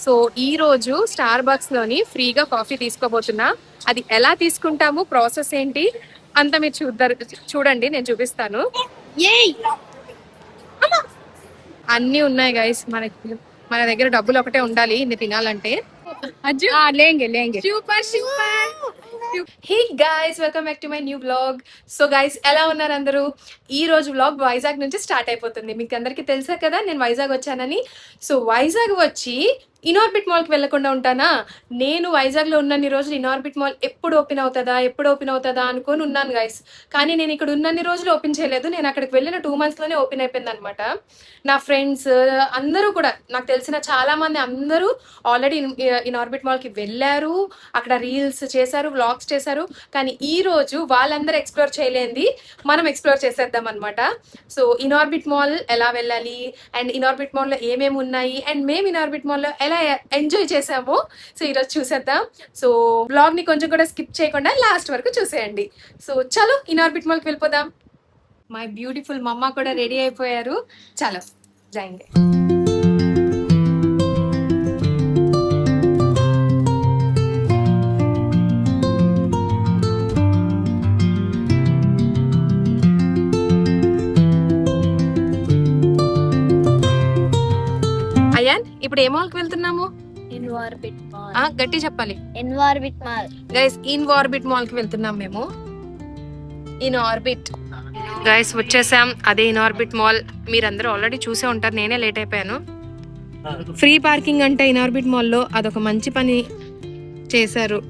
So ఈ రోజు star bucks లోని ఫ్రీగా కాఫీ తీసుకోబోతున్నా. అది ఎలా తీసుకుంటాము, ప్రాసెస్ ఏంటి అంతా మీరు చూడండి, నేను చూపిస్తాను. అన్ని ఉన్నాయి గైస్, మన దగ్గర డబ్బులు ఒకటే ఉండాలి ఇన్ని తినాలంటే. Super super. Hey guys, welcome back to my new vlog. So guys, ఎలా ఉన్నారు అందరూ? ఈ రోజు వ్లాగ్ వైజాగ్ నుంచి స్టార్ట్ అయిపోతుంది. మీకు అందరికీ తెలుసా కదా నేను వైజాగ్ వచ్చానని. సో వైజాగ్ వచ్చి ఇనార్బిట్ మాల్కి వెళ్ళకుండా ఉంటానా? నేను వైజాగ్లో ఉన్నన్ని రోజులు ఇనార్బిట్ మాల్ ఎప్పుడు ఓపెన్ అవుతుందా అనుకొని ఉన్నాను గైస్. కానీ నేను ఇక్కడ ఉన్నన్ని రోజులు ఓపెన్ చేయలేదు. నేను అక్కడికి వెళ్ళిన 2 monthsలోనే ఓపెన్ అయిపోయింది అనమాట. నా ఫ్రెండ్స్ అందరూ కూడా, నాకు తెలిసిన చాలా మంది అందరూ ఆల్రెడీ ఇనార్బిట్ మాల్కి వెళ్ళారు, అక్కడ రీల్స్ చేశారు, వ్లాగ్స్ చేశారు. కానీ ఈ రోజు వాళ్ళందరూ ఎక్స్ప్లోర్ చేయలేంది మనం ఎక్స్ప్లోర్ చేసేద్దాం అనమాట. సో ఇనార్బిట్ మాల్ ఎలా వెళ్ళాలి, అండ్ ఇనార్బిట్ మాల్లో ఏమేమి ఉన్నాయి, అండ్ మేము ఇనార్బిట్ మాల్లో ఎలా ఎంజాయ్ చేసాము, సో ఈరోజు చూసేద్దాం. సో బ్లాగ్ ని కొంచెం కూడా స్కిప్ చేయకుండా లాస్ట్ వరకు చూసేయండి. సో చలో ఇనార్బిట్ మాల్కి వెళ్ళిపోదాం. మై బ్యూటిఫుల్ మమ్మ కూడా రెడీ అయిపోయారు. చలో జాయింగ్. అయాన్, ఇప్పుడు ఏ మాల్కి వెళ్తున్నాము? ఇన్వార్బిట్ మాల్. గట్టి చెప్పాలి. ఇన్వార్బిట్ మాల్ గైస్, ఇన్వార్బిట్ మాల్ కి వెళ్తున్నాం మేము. ఇన్వార్బిట్ గైస్ వచ్చేసాం, అదే ఇన్వార్బిట్ మాల్. మీరందరూ ఆల్రెడీ చూసే ఉంటారు, నేనే లేట్ అయిపోయాను. ఫ్రీ పార్కింగ్ అంటే ఇన్వార్బిట్ మాల్లో అదొక మంచి పని చేశారు.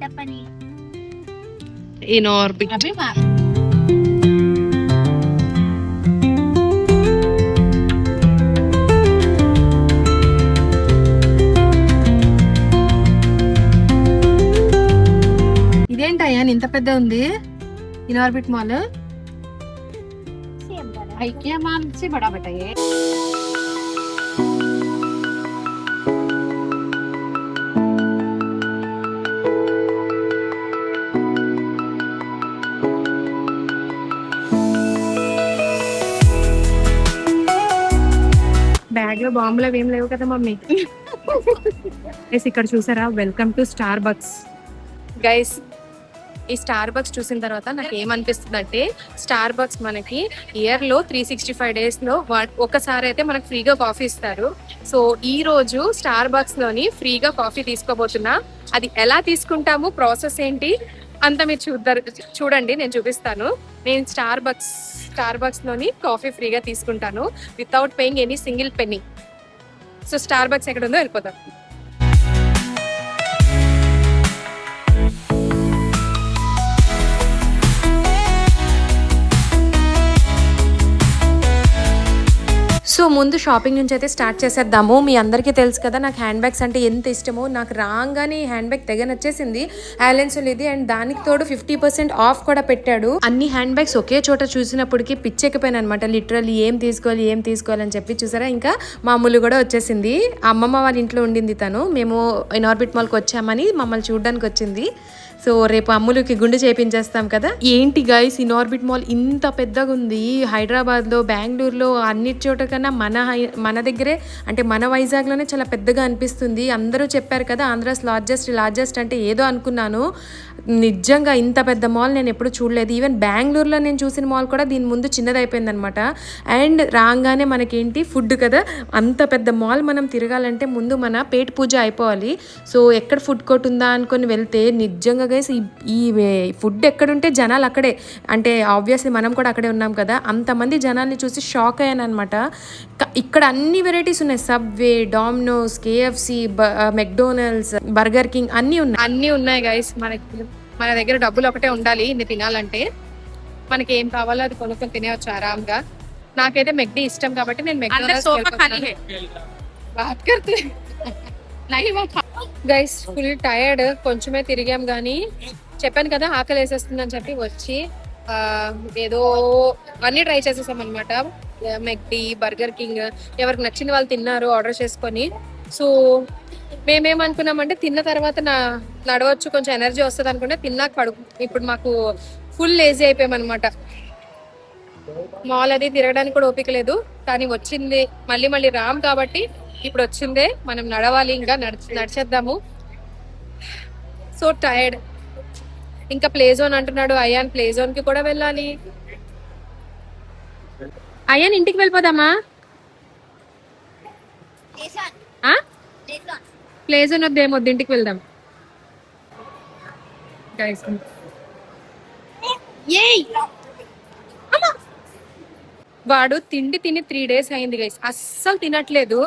ఇన్వార్బిట్ ఇదేంటయ్యా ఇంత పెద్ద ఉంది ఇన్వార్బిట్ మాల్? ఐకియా మాల్ से बड़ा बेटा ये. బ్యాగ్ లో బాంబులు అవి ఏం లేవు కదా మమ్మీ? ఇక్కడ చూసారా, welcome to Starbucks. Guys, ఈ స్టార్ బక్స్ చూసిన తర్వాత నాకు ఏమనిపిస్తుంది అంటే, స్టార్ బక్స్ మనకి ఇయర్లో 365 daysలో ఒకసారి అయితే మనకు ఫ్రీగా కాఫీ ఇస్తారు. సో ఈ రోజు స్టార్ బక్స్ లోని ఫ్రీగా కాఫీ తీసుకోబోతున్నా. అది ఎలా తీసుకుంటాము, ప్రాసెస్ ఏంటి అంతా మీరు చూడండి, నేను చూపిస్తాను. నేను స్టార్ బక్స్ లోని కాఫీ ఫ్రీగా తీసుకుంటాను without paying any single penny. So Starbucks ఎక్కడ ఉందో వెళ్ళిపోతాం. సో ముందు షాపింగ్ నుంచి అయితే స్టార్ట్ చేసేద్దాము. మీ అందరికీ తెలుసు కదా నాకు హ్యాండ్ బ్యాగ్స్ అంటే ఎంత ఇష్టమో. నాకు రాగానే ఈ హ్యాండ్ బ్యాగ్ తెగ నచ్చేసింది. అలయన్స్ ఇది, అండ్ దానికి తోడు 50% ఆఫ్ కూడా పెట్టాడు. అన్ని హ్యాండ్ బ్యాగ్స్ ఒకే చోట చూసినప్పటికీ పిచ్చెక్కిపోయాను అనమాట. లిటరల్లీ ఏం తీసుకోవాలి అని చెప్పి. చూసారా, ఇంకా మా అమ్ములు కూడా వచ్చేసింది. అమ్మమ్మ వాళ్ళ ఇంట్లో ఉండింది తను. మేము ఇనార్బిట్ మాల్కి వచ్చామని మమ్మల్ని చూడడానికి వచ్చింది. సో రేపు అమ్ములకి గుండు చేపించేస్తాం కదా. ఏంటి గైస్, ఇనార్బిట్ మాల్ ఇంత పెద్దగా ఉంది. హైదరాబాద్లో, బెంగళూరులో అన్నిటి చోట కన్నా మన దగ్గరే అంటే మన వైజాగ్లోనే చాలా పెద్దగా అనిపిస్తుంది. అందరూ చెప్పారు కదా ఆంధ్రాస్ లార్జెస్ట్ అంటే ఏదో అనుకున్నాను. నిజంగా ఇంత పెద్ద మాల్ నేను ఎప్పుడు చూడలేదు. ఈవెన్ బెంగళూరులో నేను చూసిన మాల్ కూడా దీని ముందు చిన్నదైపోయింది అనమాట. అండ్ రాగానే మనకేంటి ఫుడ్ కదా, అంత పెద్ద మాల్ మనం తిరగాలంటే ముందు మన పేట్ పూజ అయిపోవాలి. సో ఎక్కడ ఫుడ్ కోర్ట్ ఉందా అనుకొని వెళ్తే నిజంగా గైస్ ఈ ఫుడ్ ఎక్కడుంటే జనాలు అక్కడే. అంటే ఆబ్వియస్లీ మనం కూడా అక్కడే ఉన్నాం కదా. అంతమంది జనాల్ని చూసి షాక్ అయ్యాను అనమాట. ఇక్కడ అన్ని వెరైటీస్ ఉన్నాయి. Subway, dominoes, KFC, McDonald's, burger king అన్నీ ఉన్నాయి గైస్. మన దగ్గర డబ్బులు ఒకటే ఉండాలి ఇన్ని తినాలంటే. మనకి ఏం కావాలో అది కొనుక్కొని తినేవచ్చు ఆరాంగా. నాకైతే మెక్డీ ఇష్టం కాబట్టి నేను మెక్డోనల్డ్స్ గైస్ ఫుల్ టైర్డ్, కొంచెమే తిరిగాం కానీ చెప్పాను కదా ఆకలి వేసేస్తుందని చెప్పి వచ్చి ఏదో అన్ని ట్రై చేసేసాం అనమాట. మెక్డీ, బర్గర్ కింగ్, ఎవరికి నచ్చిన వాళ్ళు తిన్నారు ఆర్డర్ చేసుకొని. సో మేమేమనుకున్నామంటే తిన్న తర్వాత నడవచ్చు, కొంచెం ఎనర్జీ వస్తుంది అనుకుంటే తిన్నాక ఇప్పుడు మాకు ఫుల్ లేజీ అయిపోయామన్నమాట. మాల్ అది తిరగడానికి కూడా ఓపిక లేదు. కానీ వచ్చింది మళ్ళీ రామ్ కాబట్టి ఇప్పుడు వచ్చిందే, మనం నడవాలి, ఇంకా నడిచేద్దాము. So tired. ఇంకా ప్లే జోన్ అంటున్నాడు అయాన్, ప్లే జోన్ కి కూడా వెళ్ళాలి. అయాన్ ఇంటికి వెళ్ళిపోదామా? ప్లే జోన్ వద్దేమొద్దు, ఇంటికి వెళ్దాం. వాడు తిండి తిని 3 days అయింది గైస్, అస్సలు తినట్లేదు.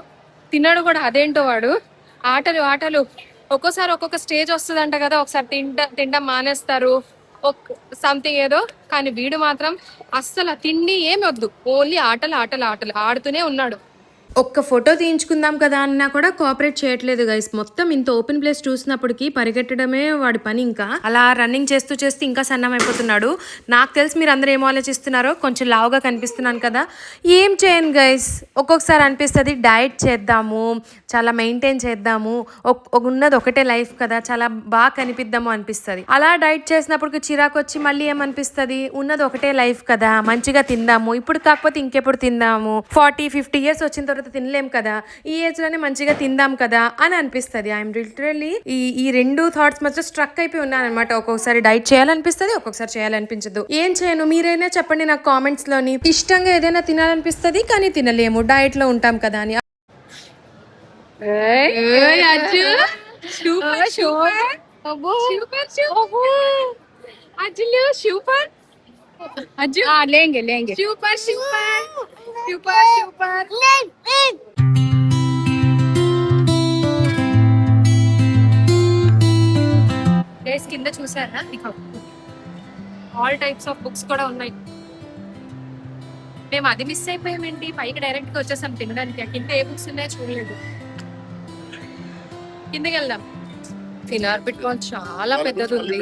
తినడు కూడా, అదేంటో వాడు. ఆటలు ఆటలు. ఒక్కోసారి ఒక్కొక్క స్టేజ్ వస్తుందంట కదా, ఒకసారి తినడం మానేస్తారు, సంథింగ్ ఏదో. కానీ వీడు మాత్రం అస్సలు తిండి ఏమి వద్దు, ఓన్లీ ఆటలు ఆటలు ఆటలు ఆడుతూనే ఉన్నాడు. ఒక్క ఫోటో తీయించుకుందాం కదా అన్నా కూడా కోఆపరేట్ చేయట్లేదు గైస్. మొత్తం ఇంత ఓపెన్ ప్లేస్ చూసినప్పటికీ పరిగెట్టడమే వాడి పని. ఇంకా అలా రన్నింగ్ చేస్తూ చేస్తూ ఇంకా సన్నం అయిపోతున్నాడు. నాకు తెలిసి మీరు అందరూ ఏమో ఆలోచిస్తున్నారో, కొంచెం లావుగా కనిపిస్తున్నాను కదా. ఏం చేయను గైస్, ఒక్కొక్కసారి అనిపిస్తుంది డైట్ చేద్దాము, చాలా మెయింటైన్ చేద్దాము, ఉన్నది ఒకటే లైఫ్ కదా, చాలా బాగా కనిపిద్దాము అనిపిస్తుంది. అలా డైట్ చేసినప్పుడు చిరాకు వచ్చి మళ్ళీ ఏమనిపిస్తుంది, ఉన్నది ఒకటే లైఫ్ కదా, మంచిగా తిందాము, ఇప్పుడు కాకపోతే ఇంకెప్పుడు తిందాము, 40-50 years వచ్చిన తర్వాత తినలేం కదా, ఈ ఏజ్ లోనే మంచిగా తిందాం కదా అని అనిపిస్తుంది. ఐఎమ్ లిటరల్లీ ఈ రెండు థాట్స్ మధ్య స్ట్రక్ అయిపోయి ఉన్నాను అనమాట. ఒక్కొక్కసారి డైట్ చేయాలనిపిస్తుంది, ఒక్కొక్కసారి చేయాలనిపించదు. ఏం చేయను, మీరైనా చెప్పండి నాకు కామెంట్స్ లోని. ఇష్టంగా ఏదైనా తినాలనిపిస్తుంది కానీ తినలేము, డైట్ లో ఉంటాం కదా అని. లేంగే లేంగే. Super super super super. Days కింద చూసారా, ఆల్ టైప్స్ ఆఫ్ బుక్స్ కూడా ఉన్నాయి. మేము అది మిస్ అయిపోయామేంటి, పైకి డైరెక్ట్ గా వచ్చేసాం తినడానికి. కింద ఏ బుక్స్ ఉన్నాయో చూడలేదు. కిందకి వెళ్దాం. ఫినార్బిట్ మాల్ చాలా పెద్దది ఉంది.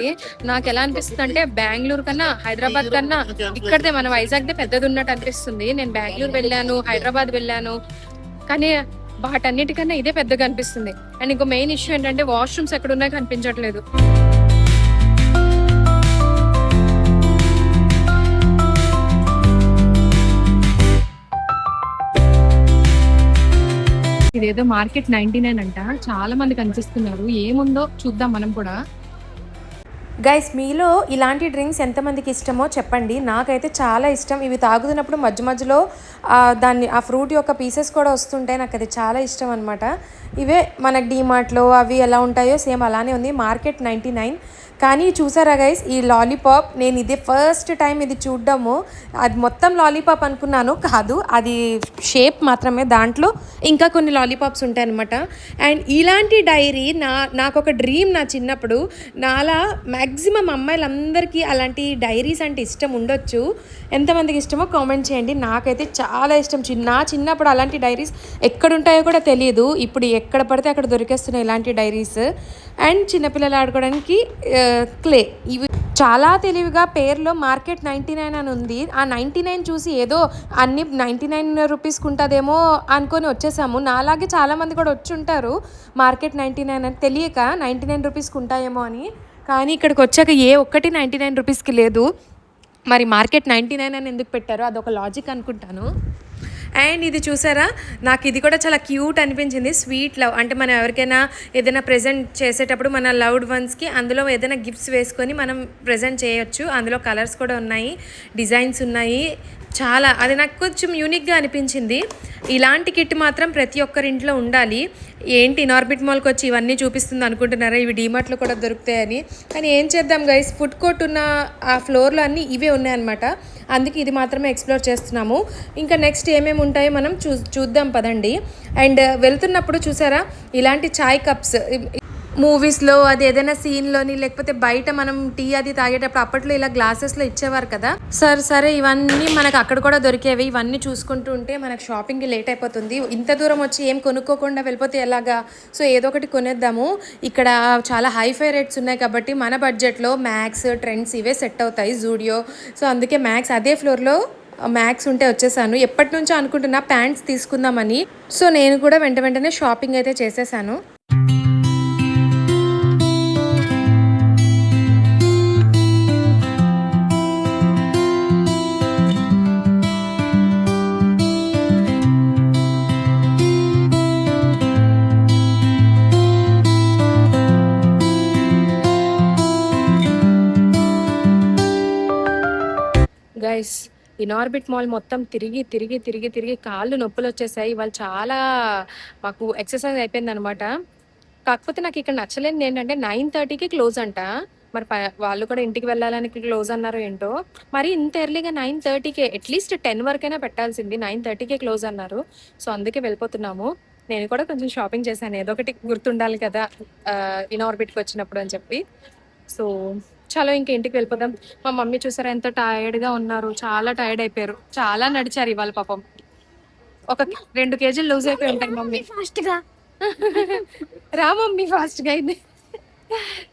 నాకు ఎలా అనిపిస్తుంది అంటే, బెంగళూరు కన్నా హైదరాబాద్ కన్నా ఇక్కడదే మన వైజాగ్దే పెద్దది ఉన్నట్టు అనిపిస్తుంది. నేను బెంగళూరు వెళ్ళాను, హైదరాబాద్ వెళ్ళాను, కానీ వాటన్నిటికన్నా ఇదే పెద్దగా అనిపిస్తుంది. అండ్ ఇంకో మెయిన్ ఇష్యూ ఏంటంటే, వాష్రూమ్స్ ఎక్కడ ఉన్నాయో కనిపించట్లేదు. ఇదేదో మార్కెట్ 99 అంట, చాలా మంది కనిపిస్తున్నారు. ఏముందో చూద్దాం మనం కూడా. గైస్, మీలో ఇలాంటి డ్రింక్స్ ఎంతమందికి ఇష్టమో చెప్పండి. నాకైతే చాలా ఇష్టం. ఇవి తాగుతున్నప్పుడు మధ్య మధ్యలో ఆ ఫ్రూట్ యొక్క పీసెస్ కూడా వస్తుంటాయి. నాకు అది చాలా ఇష్టం అనమాట. ఇవే మనకు డీమార్ట్లో అవి ఎలా ఉంటాయో సేమ్ అలానే ఉంది. మార్కెట్ 99. కానీ చూసారా గైస్, ఈ లాలీపాప్, నేను ఇదే ఫస్ట్ టైం ఇది చూడ్డము. అది మొత్తం లాలీపాప్ అనుకున్నాను, కాదు, అది షేప్ మాత్రమే, దాంట్లో ఇంకా కొన్ని లాలీపాప్స్ ఉంటాయి అనమాట. అండ్ ఇలాంటి డైరీ నాకు ఒక డ్రీమ్. నా చిన్నప్పుడు నాలా మ్యాక్సిమం అమ్మాయిలందరికీ అలాంటి డైరీస్ అంటే ఇష్టం ఉండొచ్చు. ఎంతమందికి ఇష్టమో కామెంట్ చేయండి. నాకైతే చాలా ఇష్టం. చిన్నప్పుడు అలాంటి డైరీస్ ఎక్కడుంటాయో కూడా తెలియదు. ఇప్పుడు ఎక్కడ పడితే అక్కడ దొరికేస్తున్నాయి ఇలాంటి డైరీస్. అండ్ చిన్నపిల్లలు ఆడుకోవడానికి క్లే. ఇవి చాలా తెలివిగా పేరులో మార్కెట్ 99 అని ఉంది. ఆ 99 చూసి ఏదో అన్ని 99 రూపీస్కి ఉంటుందేమో అనుకొని వచ్చేసాము. నాలాగే చాలామంది కూడా వచ్చి ఉంటారు. మార్కెట్ 99 అని తెలియక 99 రూపీస్కి ఉంటాయేమో అని. కానీ ఇక్కడికి వచ్చాక ఏ ఒక్కటి 99 రూపీస్కి లేదు. మరి మార్కెట్ 99 అని ఎందుకు పెట్టారో అదొక లాజిక్ అనుకుంటాను. అండ్ ఇది చూసారా, నాకు ఇది కూడా చాలా క్యూట్ అనిపించింది. స్వీట్ లవ్ అంటే, మనం ఎవరికైనా ఏదైనా ప్రెజెంట్ చేసేటప్పుడు మన లవ్డ్ వన్స్కి అందులో ఏదైనా గిఫ్ట్స్ వేసుకొని మనం ప్రెజెంట్ చేయొచ్చు. అందులో కలర్స్ కూడా ఉన్నాయి, డిజైన్స్ ఉన్నాయి. చాలా, అది నాకు కొంచెం యూనిక్గా అనిపించింది. ఇలాంటి కిట్ మాత్రం ప్రతి ఒక్కరింట్లో ఉండాలి. ఏంటి ఇనార్బిట్ మాల్కి వచ్చి ఇవన్నీ చూపిస్తుంది అనుకుంటున్నారా, ఇవి డీమార్ట్లో కూడా దొరుకుతాయని. కానీ ఏం చేద్దాం గైస్, ఫుడ్ కోర్ట్ ఉన్న ఆ ఫ్లోర్లో అన్నీ ఇవే ఉన్నాయన్నమాట. అందుకే ఇది మాత్రమే ఎక్స్ప్లోర్ చేస్తున్నాము. ఇంకా నెక్స్ట్ ఏమేమి ఉంటాయో మనం చూద్దాం పదండి. అండ్ వెళ్తున్నప్పుడు చూసారా, ఇలాంటి చాయ్ కప్స్ మూవీస్లో, అది ఏదైనా సీన్లోని లేకపోతే బయట మనం టీ అది తాగేటప్పుడు అప్పట్లో ఇలా గ్లాసెస్లో ఇచ్చేవారు కదా. సరే ఇవన్నీ మనకు అక్కడ కూడా దొరికేవి. ఇవన్నీ చూసుకుంటూ ఉంటే మనకు షాపింగ్కి లేట్ అయిపోతుంది. ఇంత దూరం వచ్చి ఏం కొనుక్కోకుండా వెళ్ళిపోతే ఎలాగా? సో ఏదో ఒకటి కొనేద్దాము. ఇక్కడ చాలా హైఫై రేట్స్ ఉన్నాయి కాబట్టి మన బడ్జెట్లో మ్యాక్స్, ట్రెండ్స్ ఇవే సెట్ అవుతాయి, జూడియో. సో అందుకే మ్యాక్స్ అదే ఫ్లోర్లో మ్యాక్స్ ఉంటే వచ్చేసాను. ఎప్పటి నుంచో అనుకుంటున్నా ప్యాంట్స్ తీసుకుందామని. సో నేను కూడా వెంటనే షాపింగ్ అయితే చేసేసాను. గైస్, ఇనార్బిట్ మాల్ మొత్తం తిరిగి తిరిగి తిరిగి తిరిగి కాళ్ళు నొప్పులు వచ్చేసాయి. ఇవాళ చాలా మాకు ఎక్సర్సైజ్ అయిపోయిందనమాట. కాకపోతే నాకు ఇక్కడ నచ్చలేనిది ఏంటంటే 9:30కి క్లోజ్ అంట. మరి వాళ్ళు కూడా ఇంటికి వెళ్ళాలని క్లోజ్ అన్నారో ఏంటో. మరి ఇంత ఎర్లీగా 9:30కే అట్లీస్ట్ 10 వరకైనా పెట్టాల్సింది. 9:30కే క్లోజ్ అన్నారు. సో అందుకే వెళ్ళిపోతున్నాము. నేను కూడా కొంచెం షాపింగ్ చేశాను. ఏదో ఒకటి గుర్తుండాలి కదా ఇనార్బిట్కి వచ్చినప్పుడు అని చెప్పి. సో చలో ఇంక ఇంటికి వెళ్ళిపోదాం. మా మమ్మీ చూసారా ఎంత టైర్డ్గా ఉన్నారు, చాలా టైర్డ్ అయిపోయారు, చాలా నడిచారు ఇవాళ పాపం. ఒక 2 కేజీలు లూజ్ అయిపోయి ఉంటాయి మమ్మీ. ఫాస్ట్ గా రా మమ్మీ ఫాస్ట్గా అయింది.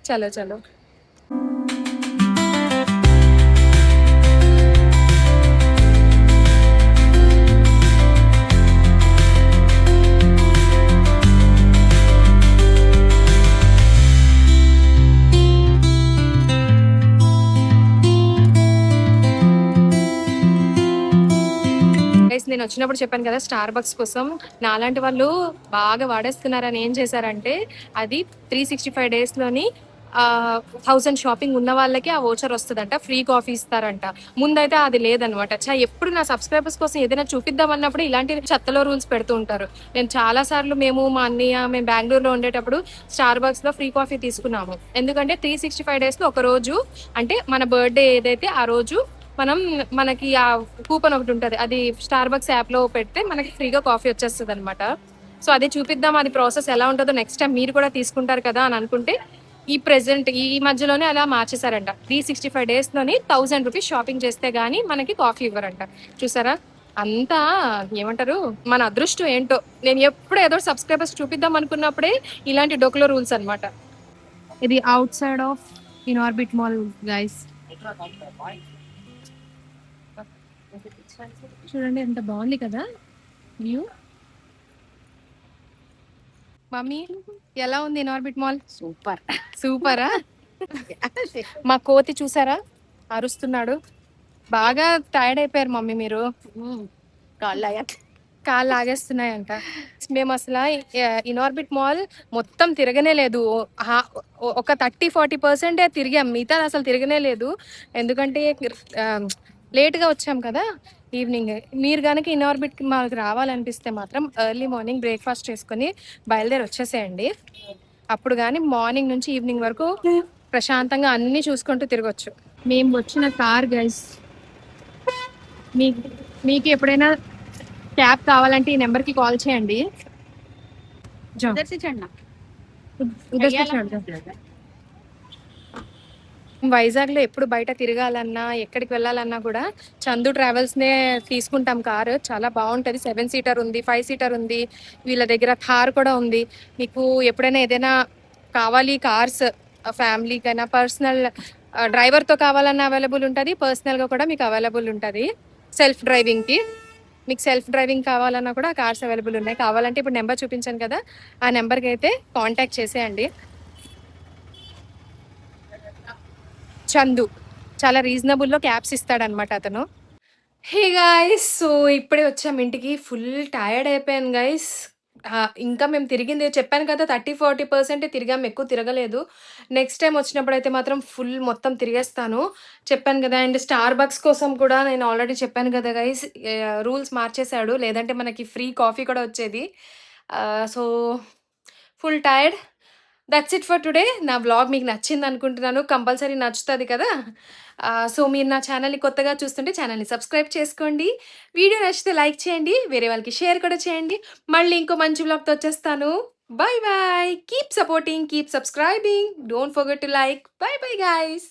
చలో చలో. నేను వచ్చినప్పుడు చెప్పాను కదా స్టార్ బక్స్ కోసం నాలాంటి వాళ్ళు బాగా వాడేస్తున్నారని ఏం చేశారంటే, అది 365 డేస్లోని 1000 షాపింగ్ ఉన్న వాళ్ళకి ఆ వోచర్ వస్తుందంట, ఫ్రీ కాఫీ ఇస్తారంట. ముందైతే అది లేదనమాట. ఎప్పుడు నా సబ్స్క్రైబర్స్ కోసం ఏదైనా చూపిద్దాం అన్నప్పుడు ఇలాంటి చెత్తలో రూల్స్ పెడుతూ ఉంటారు. నేను చాలా సార్లు మేము బెంగళూరులో ఉండేటప్పుడు స్టార్ బక్స్ లో ఫ్రీ కాఫీ తీసుకున్నాము. ఎందుకంటే 365 డేస్లో ఒక రోజు, అంటే మన బర్త్డే ఏదైతే ఆ రోజు మనకి ఆ కూపన్ ఒకటి ఉంటుంది, అది స్టార్ బక్స్ యాప్లో పెడితే మనకి ఫ్రీగా కాఫీ వచ్చేస్తుంది అనమాట. సో అది చూపిద్దాం, అది ప్రాసెస్ ఎలా ఉంటుందో, నెక్స్ట్ టైం మీరు కూడా తీసుకుంటారు కదా అని అనుకుంటే ఈ మధ్యలోనే అలా మార్చేశారంట. 365 డేస్లోని 1000 రూపీస్ షాపింగ్ చేస్తే గానీ మనకి కాఫీ ఇవ్వరంట. చూసారా, అంతా ఏమంటారు, మన అదృష్టం ఏంటో. నేను ఎప్పుడు ఏదో సబ్స్క్రైబర్స్ చూపిద్దాం అనుకున్నప్పుడే ఇలాంటి డొక్లో రూల్స్ అనమాట. ఇది out side of Inorbit mall guys. చూడండి ఎంత బాగుంది కదా వ్యూ. మమ్మీ ఎలా ఉంది ఇనార్బిట్ మాల్? సూపరా. మా కోతి చూసారా అరుస్తున్నాడు. బాగా టైర్డ్ అయిపోయారు మమ్మీ మీరు. కాళ్ళు లాగేస్తున్నాయంట. మేము అసలు ఇనార్బిట్ మాల్ మొత్తం తిరగనే లేదు. ఒక 30-40% తిరిగాం, మిగతా అసలు తిరగనే లేదు. ఎందుకంటే లేట్గా వచ్చాం కదా ఈవినింగ్. మీరు కనుక ఇనార్బిట్ మాల్కి రావాలనిపిస్తే మాత్రం ఎర్లీ మార్నింగ్ బ్రేక్ఫాస్ట్ చేసుకొని బయలుదేరి వచ్చేసేయండి. అప్పుడు కానీ మార్నింగ్ నుంచి ఈవినింగ్ వరకు ప్రశాంతంగా అన్నీ చూసుకుంటూ తిరగచ్చు. మేము వచ్చిన కార్ గైస్. మీకు ఎప్పుడైనా క్యాబ్ కావాలంటే ఈ నెంబర్కి కాల్ చేయండి. వైజాగ్లో ఎప్పుడు బయట తిరగాలన్నా, ఎక్కడికి వెళ్ళాలన్నా కూడా చందు ట్రావెల్స్నే తీసుకుంటాం కారు. చాలా బాగుంటుంది. 7 సీటర్ ఉంది, 5 సీటర్ ఉంది, వీళ్ళ దగ్గర కార్ కూడా ఉంది. మీకు ఎప్పుడైనా ఏదైనా కావాలి కార్స్, ఫ్యామిలీకైనా పర్సనల్ డ్రైవర్తో కావాలన్నా అవైలబుల్ ఉంటుంది, పర్సనల్గా కూడా మీకు అవైలబుల్ ఉంటుంది. సెల్ఫ్ డ్రైవింగ్కి మీకు సెల్ఫ్ డ్రైవింగ్ కావాలన్నా కూడా కార్స్ అవైలబుల్ ఉన్నాయి. కావాలంటే ఇప్పుడు నెంబర్ చూపించాను కదా, ఆ నెంబర్కి అయితే కాంటాక్ట్ చేసేయండి. చందు చాలా రీజనబుల్లో క్యాబ్స్ ఇస్తాడనమాట అతను. హే గాయస్, సో ఇప్పుడే వచ్చాము ఇంటికి. ఫుల్ టైర్డ్ అయిపోయాను గైస్. ఇంకా మేము తిరిగింది చెప్పాను కదా 30-40% తిరిగాం, ఎక్కువ తిరగలేదు. నెక్స్ట్ టైం వచ్చినప్పుడు అయితే మాత్రం ఫుల్ మొత్తం తిరిగేస్తాను చెప్పాను కదా. అండ్ స్టార్ బక్స్ కోసం కూడా నేను ఆల్రెడీ చెప్పాను కదా గైస్, రూల్స్ మార్చేశాడు, లేదంటే మనకి ఫ్రీ కాఫీ కూడా వచ్చేది. So full tired. That's it for today. నా వ్లాగ్ మీకు నచ్చింది అనుకుంటున్నాను, కంపల్సరీ నచ్చుతుంది కదా. సో మీరు నా ఛానల్ని కొత్తగా చూస్తుంటే ఛానల్ని సబ్స్క్రైబ్ చేసుకోండి. వీడియో నచ్చితే లైక్ చేయండి, వేరే వాళ్ళకి షేర్ కూడా చేయండి. మళ్ళీ ఇంకో మంచి వ్లాగ్తో వచ్చేస్తాను. Bye bye. Keep supporting, keep subscribing, don't forget to like. Bye bye guys.